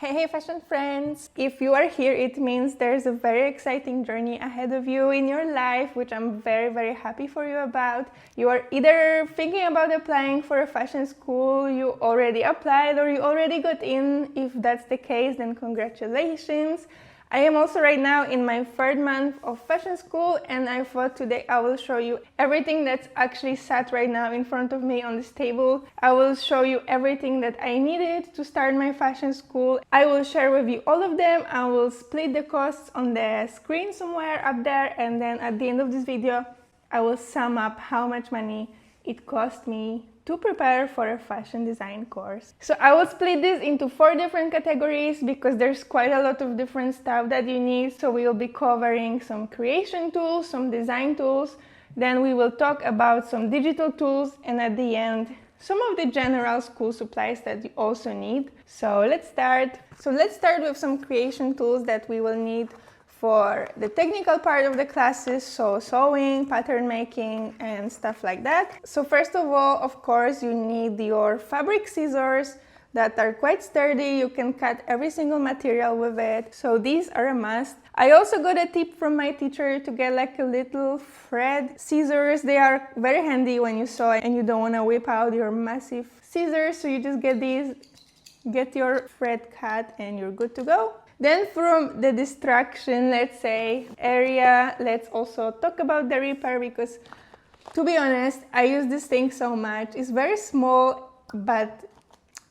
Hey fashion friends! If you are here, it means there's a very exciting journey ahead of you in your life, which I'm very happy for you about. You are either thinking about applying for a fashion school, you already applied, or you already got in. If that's the case, then congratulations! I am also right now in my third month of fashion school, and I thought today I will show you everything that's actually sat right now in front of me on this table. I will show you everything that I needed to start my fashion school. I will share with you all of them. I will split the costs on the screen somewhere up there, and then at the end of this video I will sum up how much money it cost me to prepare for a fashion design course. So I will split this into 4 different categories because there's quite a lot of different stuff that you need. So we will be covering some creation tools, some design tools, then we will talk about some digital tools, and at the end some of the general school supplies that you also need. So let's start. So let's start with some creation tools that we will need for the technical part of the classes, so sewing, pattern making, and stuff like that. So first of all, of course, you need your fabric scissors that are quite sturdy. You can cut every single material with it, so these are a must. I also got a tip from my teacher to get like a little thread scissors. They are very handy when you sew and you don't want to whip out your massive scissors, so you just get these, get your thread cut, and you're good to go. Then from the distraction, let's say, area, let's also talk about the Reaper, because to be honest, I use this thing so much. It's very small, but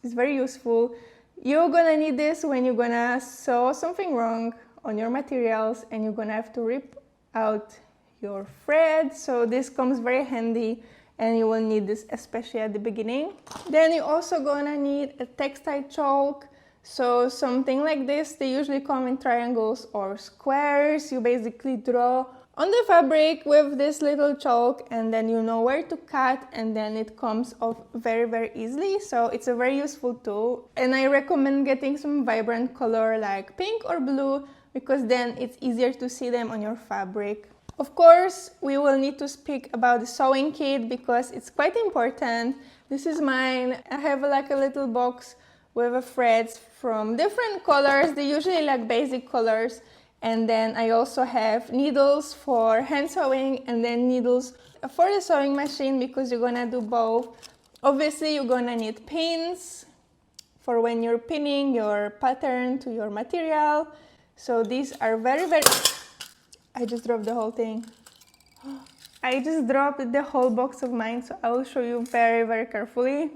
it's very useful. You're gonna need this when you're gonna sew something wrong on your materials and you're gonna have to rip out your thread. So this comes very handy, and you will need this especially at the beginning. Then you're also gonna need a textile chalk. So something like this, they usually come in triangles or squares. You basically draw on the fabric with this little chalk, and then you know where to cut, and then it comes off very easily. So it's a very useful tool, and I recommend getting some vibrant color like pink or blue, because then it's easier to see them on your fabric. Of course, we will need to speak about the sewing kit because it's quite important. This is mine. I have like a little box with threads from different colors. They usually like basic colors, and then I also have needles for hand sewing and then needles for the sewing machine, because you're gonna do both. Obviously you're gonna need pins for when you're pinning your pattern to your material. So these are very I just dropped the whole thing. I just dropped the whole box of mine, so I will show you very carefully.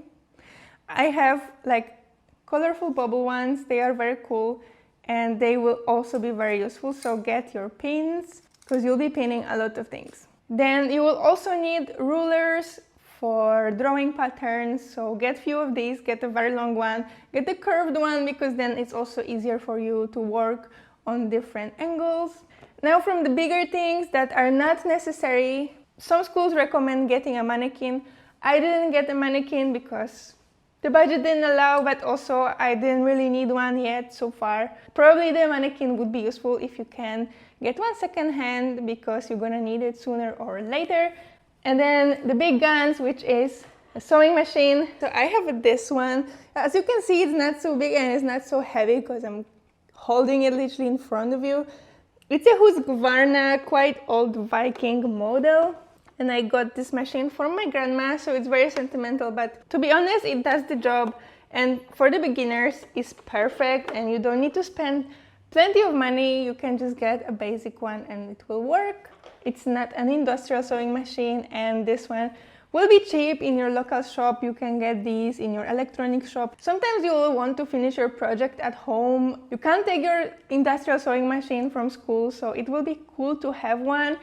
I have like colorful bubble ones. They are very cool, and they will also be very useful. So get your pins, because you'll be pinning a lot of things. Then you will also need rulers for drawing patterns. So get few of these, get a very long one, get the curved one, because then it's also easier for you to work on different angles. Now from the bigger things that are not necessary, some schools recommend getting a mannequin. I didn't get a mannequin because the budget didn't allow, but also I didn't really need one yet so far. Probably the mannequin would be useful if you can get one second-hand, because you're gonna need it sooner or later. And then the big guns, which is a sewing machine. So I have this one. As you can see, it's not so big and it's not so heavy because I'm holding it literally in front of you. It's a Husqvarna, quite old Viking model. And I got this machine from my grandma, so it's very sentimental, but to be honest, it does the job. And for the beginners, it's perfect, and you don't need to spend plenty of money. You can just get a basic one and it will work. It's not an industrial sewing machine, and this one will be cheap in your local shop. You can get these in your electronic shop. Sometimes you will want to finish your project at home. You can't take your industrial sewing machine from school, so it will be cool to have one.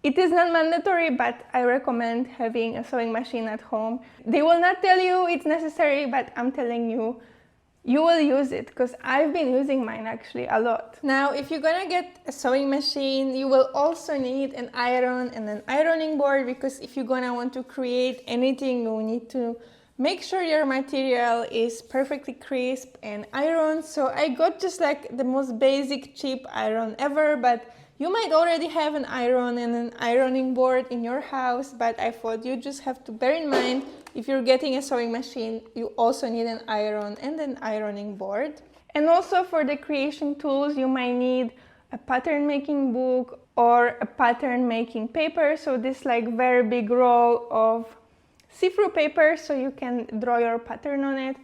It is not mandatory, but I recommend having a sewing machine at home. They will not tell you it's necessary, but I'm telling you, you will use it, because I've been using mine actually a lot. Now, if you're gonna get a sewing machine, you will also need an iron and an ironing board, because if you're gonna want to create anything, you need to make sure your material is perfectly crisp and ironed. So I got just like the most basic cheap iron ever, but you might already have an iron and an ironing board in your house, but I thought you just have to bear in mind, if you're getting a sewing machine, you also need an iron and an ironing board. And also for the creation tools, you might need a pattern making book or a pattern making paper. So this like very big roll of see-through paper so you can draw your pattern on it.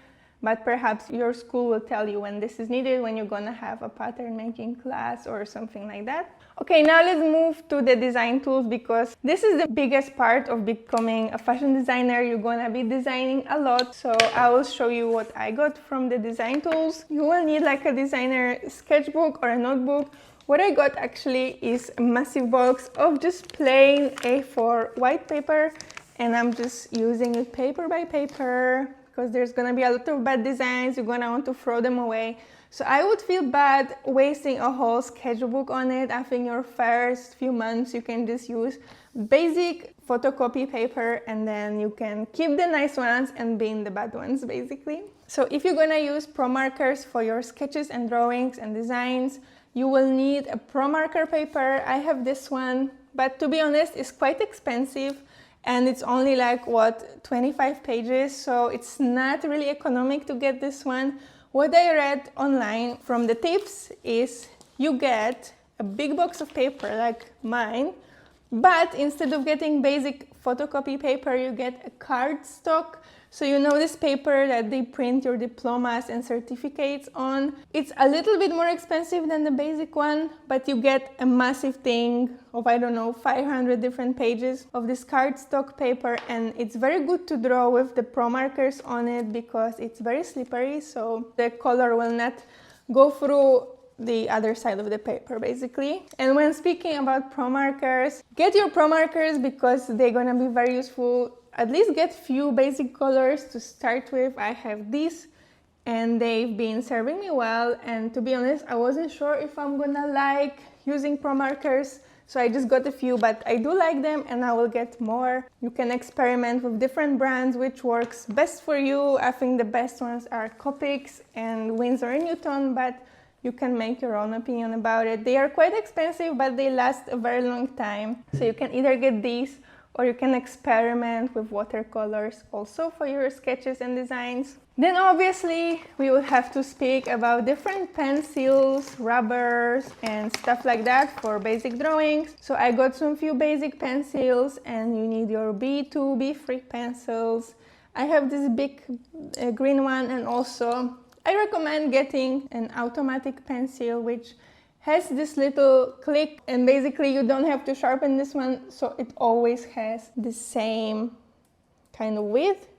But perhaps your school will tell you when this is needed, when you're gonna have a pattern making class or something like that. Okay, now let's move to the design tools, because this is the biggest part of becoming a fashion designer. You're gonna be designing a lot, so I will show you what I got from the design tools. You will need like a designer sketchbook or a notebook. What I got actually is a massive box of just plain A4 white paper, and I'm just using it paper by paper because there's gonna be a lot of bad designs. You're gonna want to throw them away. So I would feel bad wasting a whole sketchbook on it. I think your first few months you can just use basic photocopy paper, and then you can keep the nice ones and bin the bad ones basically. So if you're gonna use pro markers for your sketches and drawings and designs, you will need a pro marker paper. I have this one, but to be honest, it's quite expensive. And it's only like, what, 25 pages, so it's not really economic to get this one. What I read online from the tips is you get a big box of paper like mine, but instead of getting basic photocopy paper, you get a cardstock. So you know this paper that they print your diplomas and certificates on. It's a little bit more expensive than the basic one, but you get a massive thing of, I don't know, 500 different pages of this cardstock paper, and it's very good to draw with the pro markers on it because it's very slippery, so the color will not go through the other side of the paper basically. And when speaking about pro markers, get your pro markers because they're gonna be very useful. At least get few basic colors to start with. I have these and they've been serving me well, and to be honest, I wasn't sure if I'm gonna like using pro markers, so I just got a few, but I do like them and I will get more. You can experiment with different brands which works best for you. I think the best ones are Copics and Winsor & Newton, but you can make your own opinion about it. They are quite expensive, but they last a very long time, so you can either get these or you can experiment with watercolors also for your sketches and designs. Then obviously we will have to speak about different pencils, rubbers and stuff like that for basic drawings. So I got some few basic pencils, and you need your B2, B3 pencils. I have this big green one, and also I recommend getting an automatic pencil which has this little click, and basically you don't have to sharpen this one, so it always has the same kind of width,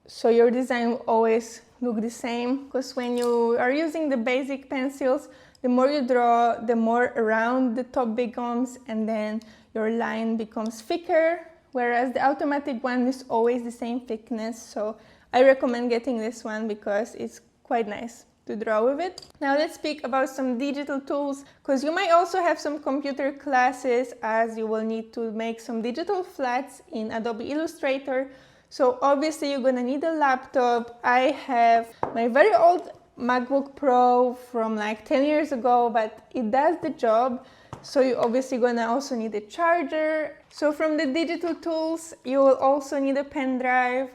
so your design will always look the same. Because when you are using the basic pencils, the more you draw, the more round the top becomes, and then your line becomes thicker, whereas the automatic one is always the same thickness. So I recommend getting this one because it's quite nice to draw with it. Now let's speak about some digital tools, because you might also have some computer classes, as you will need to make some digital flats in Adobe Illustrator. So obviously you're gonna need a laptop. I have my very old MacBook Pro from like 10 years ago, but it does the job. So you're obviously gonna also need a charger. So from the digital tools, you will also need a pen drive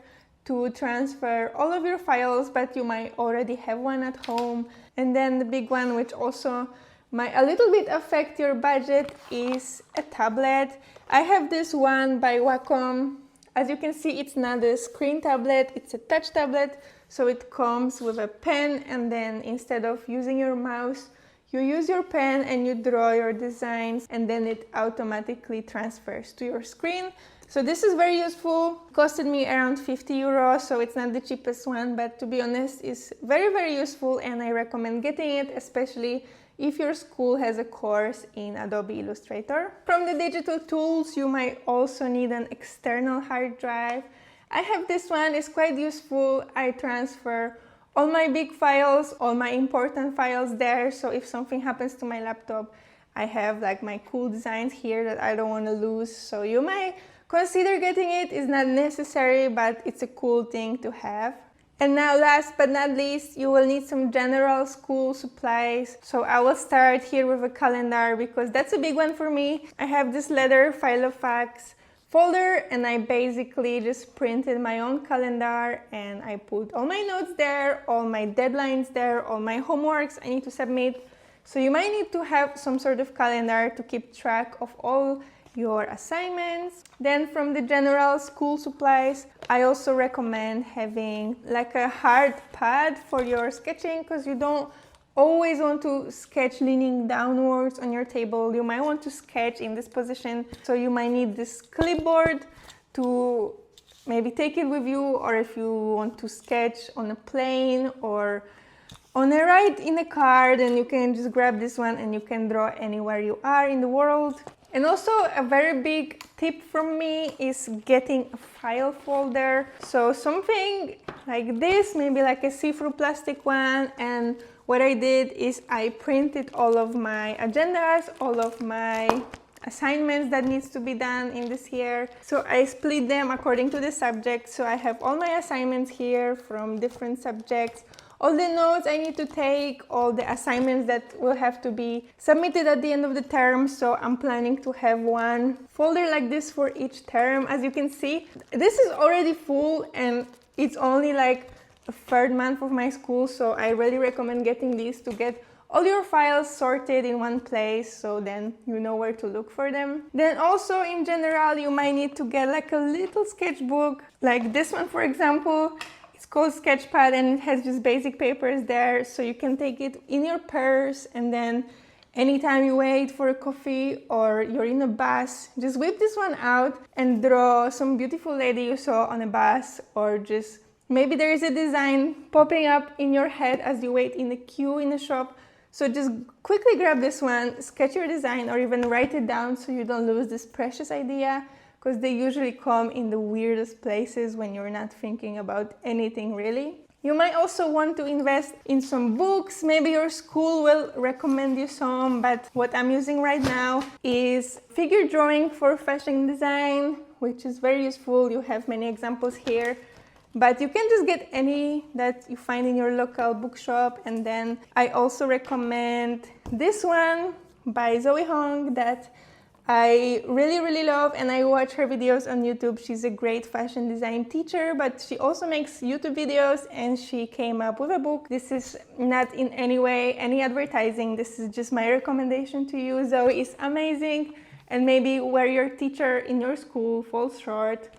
to transfer all of your files, but you might already have one at home. And then the big one, which also might a little bit affect your budget, is a tablet. I have this one by Wacom. As you can see, it's not a screen tablet, it's a touch tablet. So it comes with a pen, and then instead of using your mouse, you use your pen and you draw your designs, and then it automatically transfers to your screen. So this is very useful. It costed me around 50 euros, so it's not the cheapest one, but to be honest, it's very, very useful, and I recommend getting it, especially if your school has a course in Adobe Illustrator. From the digital tools, you might also need an external hard drive. I have this one, it's quite useful. I transfer all my big files, all my important files there, so if something happens to my laptop, I have like my cool designs here that I don't want to lose. So you might consider getting it. It's not necessary, but it's a cool thing to have. And now last but not least, you will need some general school supplies. So I will start here with a calendar because that's a big one for me. I have this leather Filofax folder, and I basically just printed my own calendar and I put all my notes there, all my deadlines there, all my homeworks I need to submit. So you might need to have some sort of calendar to keep track of all your assignments. Then from the general school supplies, I also recommend having like a hard pad for your sketching, because you don't always want to sketch leaning downwards on your table. You might want to sketch in this position, so you might need this clipboard to maybe take it with you, or if you want to sketch on a plane or on a ride in a car, then you can just grab this one and you can draw anywhere you are in the world. And also a very big tip from me is getting a file folder. So something like this, maybe like a see-through plastic one. And what I did is I printed all of my agendas, all of my assignments that needs to be done in this year. So I split them according to the subject. So I have all my assignments here from different subjects, all the notes I need to take, all the assignments that will have to be submitted at the end of the term. So I'm planning to have one folder like this for each term. As you can see, this is already full and it's only like a third month of my school. So I really recommend getting these to get all your files sorted in one place, so then you know where to look for them. Then also in general, you might need to get like a little sketchbook, like this one for example. It's called Sketchpad and it has just basic papers there, so you can take it in your purse, and then anytime you wait for a coffee or you're in a bus, just whip this one out and draw some beautiful lady you saw on a bus, or just maybe there is a design popping up in your head as you wait in the queue in the shop. So just quickly grab this one, sketch your design, or even write it down so you don't lose this precious idea, because they usually come in the weirdest places when you're not thinking about anything really. You might also want to invest in some books. Maybe your school will recommend you some, but what I'm using right now is Figure Drawing for Fashion Design, which is very useful. You have many examples here, but you can just get any that you find in your local bookshop. And then I also recommend this one by Zoe Hong that I really love, and I watch her videos on YouTube. She's a great fashion design teacher, but she also makes YouTube videos, and she came up with a book. This is not in any way any advertising. This is just my recommendation to you. Zoe is amazing, and maybe where your teacher in your school falls short,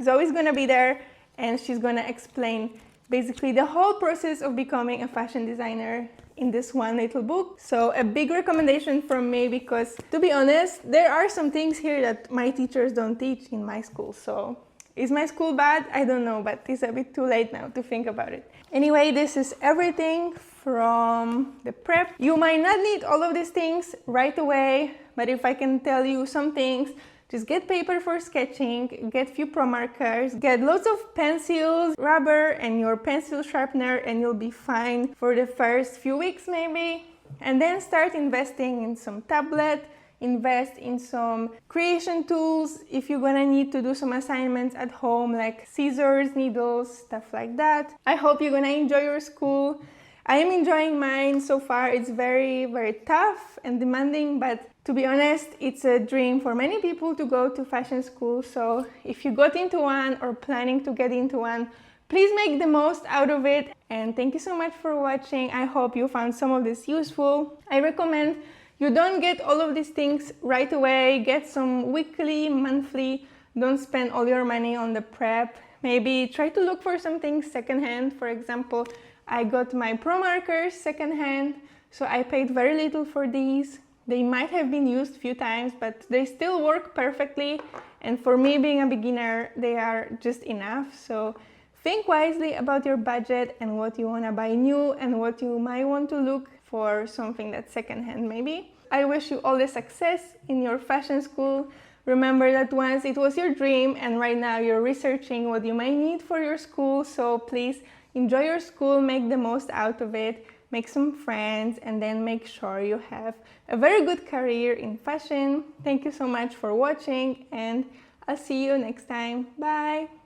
Zoe's gonna be there, and she's gonna explain basically the whole process of becoming a fashion designer in this one little book. So a big recommendation from me, because to be honest, there are some things here that my teachers don't teach in my school. So is my school bad? I don't know, but it's a bit too late now to think about it. Anyway, this is everything from the prep. You might not need all of these things right away, but if I can tell you some things, just get paper for sketching, get few pro markers, get lots of pencils, rubber, and your pencil sharpener, and you'll be fine for the first few weeks maybe. And then start investing in some tablet, invest in some creation tools if you're gonna need to do some assignments at home, like scissors, needles, stuff like that. I hope you're gonna enjoy your school. I am enjoying mine so far. It's very tough and demanding, but to be honest, it's a dream for many people to go to fashion school. So if you got into one or planning to get into one, please make the most out of it. And thank you so much for watching. I hope you found some of this useful. I recommend you don't get all of these things right away. Get some weekly, monthly. Don't spend all your money on the prep. Maybe try to look for some things secondhand. For example, I got my pro markers secondhand, so I paid very little for these. They might have been used a few times, but they still work perfectly. And for me, being a beginner, they are just enough. So think wisely about your budget and what you want to buy new and what you might want to look for something that's secondhand maybe. I wish you all the success in your fashion school. Remember that once it was your dream, and right now you're researching what you might need for your school. So please enjoy your school, make the most out of it. Make some friends, and then make sure you have a very good career in fashion. Thank you so much for watching, and I'll see you next time. Bye!